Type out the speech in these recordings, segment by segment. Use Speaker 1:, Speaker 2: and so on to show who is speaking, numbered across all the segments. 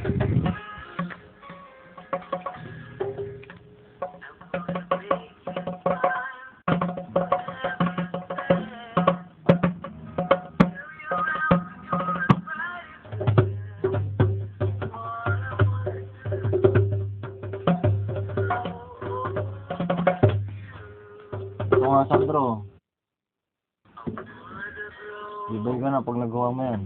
Speaker 1: Ito nga, Sandro. Ibay ka na pag nagawa mo yan.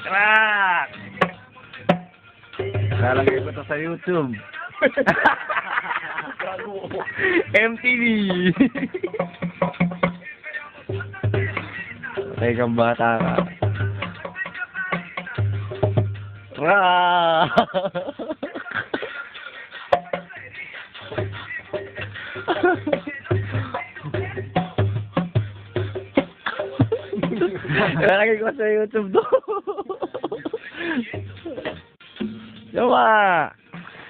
Speaker 2: Crack!
Speaker 1: Lalagay ko to sa YouTube.
Speaker 2: MTV!
Speaker 1: Patay kang bata ka.
Speaker 2: Crack!
Speaker 1: Lalagay ko sa YouTube to.
Speaker 2: Yawa!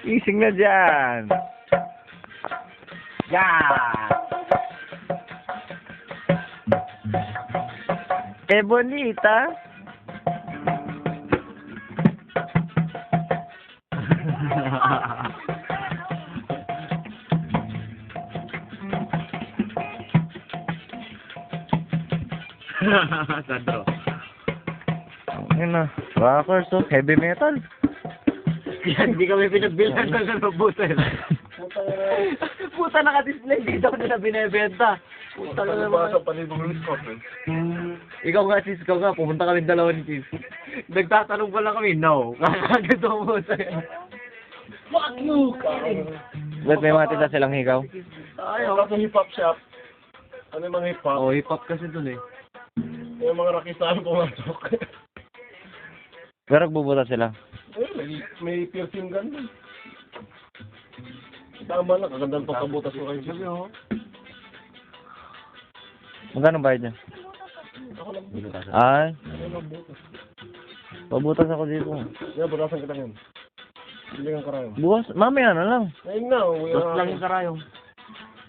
Speaker 2: Ising na dyan! Yan! Eh, bonita!
Speaker 1: Sandro.
Speaker 2: Ayun na, rockers oh, heavy metal.
Speaker 1: Yan, hindi kami pinagbilan ng nabutan.
Speaker 2: Puta naka-display dito na binebenta. Puta na naman. Ikaw nga sis, ikaw nga, pumunta kami dalawa ni sis. Nagtatanong pa lang kami, no. Kakagad mo sa'yo.
Speaker 1: Fuck you!
Speaker 2: Ba't may matita silang higaw?
Speaker 1: Ayaw, sa hip-hop shop. Ano yung mga hip-hop?
Speaker 2: Oo, hip-hop kasi dun eh.
Speaker 1: Yung mga rakisahan pumasok.
Speaker 2: Pero nagbubuta sila.
Speaker 1: May piercing gun doon. Tama lang, kagandang pagkabutas ko kayo. Sabi ako.
Speaker 2: Magkano bayad niya?
Speaker 1: Ako lang butas.
Speaker 2: Ay,
Speaker 1: Ako lang butas.
Speaker 2: pabutas ako dito.
Speaker 1: Yan, butasan kita ngayon. Hindi kang karayong.
Speaker 2: Bukas, mamaya na lang.
Speaker 1: Ngayon na,
Speaker 2: Basta lang yung karayong.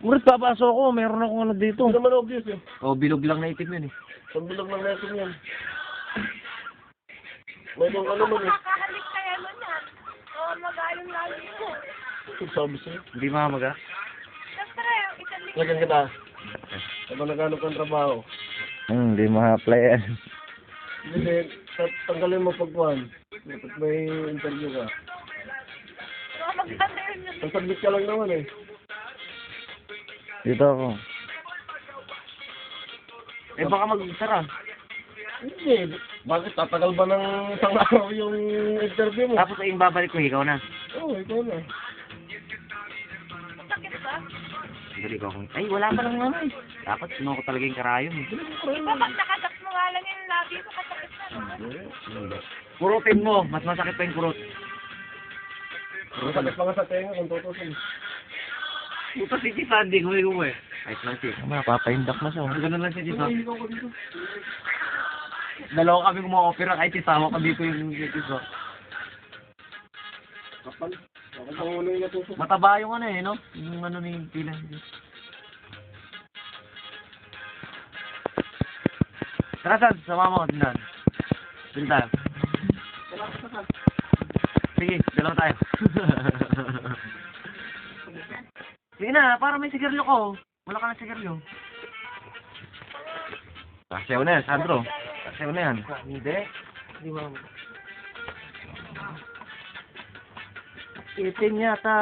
Speaker 2: Murit papasok ako, meron akong ano dito.
Speaker 1: Hindi naman obvious eh.
Speaker 2: Oh, bilog lang na itim yun eh.
Speaker 1: Pagbilog lang natin yan. May kung ano man eh.
Speaker 3: Nakakahalik kaya mo na. Oo, mag-ayong lagi mo.
Speaker 1: Sabi sa'yo.
Speaker 2: Hindi mamaga.
Speaker 3: Siyempre, isang linggo.
Speaker 1: Lagyan kita. Habang nagano kang trabaho.
Speaker 2: Hindi ma-apply yan.
Speaker 1: Hindi, tanggalin mo pagkuhan. Kapag may interview ka.
Speaker 3: Oo, maganda yun yun.
Speaker 1: Sasabit ka lang naman eh.
Speaker 2: Dito ako. Eh baka magsara.
Speaker 1: Hindi. Bakit tatagal ba ng isang araw yung interview mo?
Speaker 2: Tapos ay babalik ko, ikaw na.
Speaker 1: Oo, ikaw na.
Speaker 3: Sakit ba?
Speaker 2: Balik ako. Ay, wala pa lang naman eh. Dapat sinuha ko talaga yung karayom eh.
Speaker 3: Diba pag nakadak mo nga lang yung labi mo, kasakit na, no?
Speaker 2: Kurutin mo, mas masakit pa yung kurot.
Speaker 1: Masakit pa nga sa tenga kung tutusin.
Speaker 2: Puta si Chief Andy, huli ko eh. Ayos lang Chief. Mapapahindak na siya. Ganun lang siya Chief.
Speaker 1: Ikaw ko dito.
Speaker 2: Dalawa kami kumakopera kahit isawa ko dito yung Chief.
Speaker 1: Kapal. Bakit ang ulo yung natusok?
Speaker 2: Mataba yung ano eh, no? Yung ano ni pila. Tara San, sama mo, tindahan. Bili tayo. Sige, dalawa tayo. Sige na, para may sigarilyo ko. Wala ka ng sigarilyo. Kasyaw na yan, Sandro. Kasyaw na yan. Hindi. Hindi mo. Itin yata.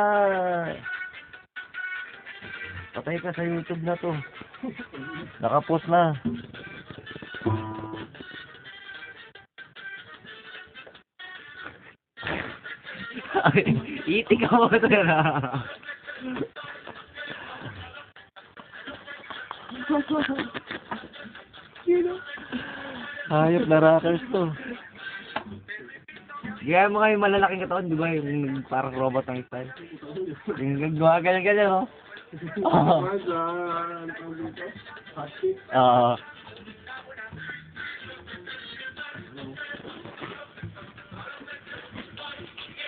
Speaker 2: Patay ka sa YouTube na to. Nakapost na. Iti ka mo ito na. Hayop na rockers to. Gaya mo kayo malalaking katawan, di ba? Yung parang robot ang style. Yung gawa ganyan-ganyan, no? Oo.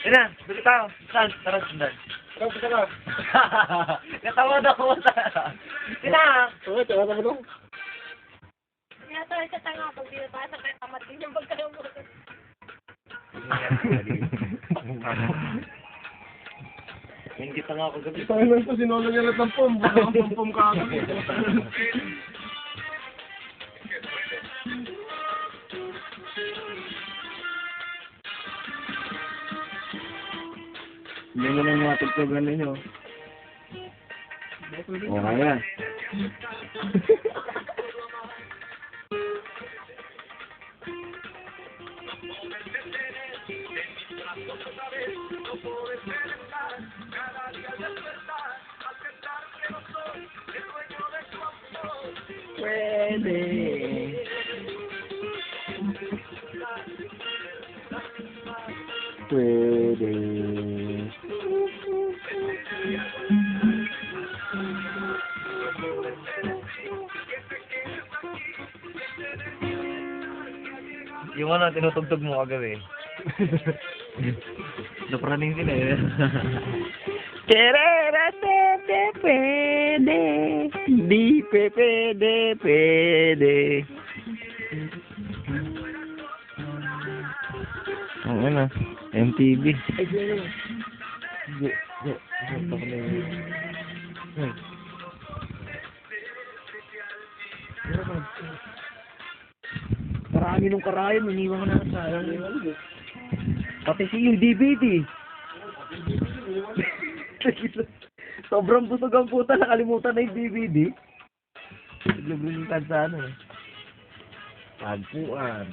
Speaker 2: Ina, bili tayo. Saan? Tara, sundan. Natawa na ko. Ina!
Speaker 1: Okay, tara na mo.
Speaker 3: Kaya tayo sa tanga pag dito tayo sa kaya tamat din yung pagkakamulat.
Speaker 2: Hindi pa nga ako gabi.
Speaker 1: Tayo lang ito, sinolo niya lang ng pom. Baka ang pom-pom ka ako.
Speaker 2: Hindi mo lang mga tugtugan ninyo. O, kaya. Pwede. Pwede. Yung ano, tinutugtog mo kagabi. Napraning sila eh. Kererate pwede, di pwede, pwede. Oo na, MTV. Ay, Karami nung karayan, iniwan ko na sayang. Pati si yung DVD. Sobrang busog ang puta, nakalimutan na yung DVD. Naglulutan sa ano eh.
Speaker 1: Tagpuan.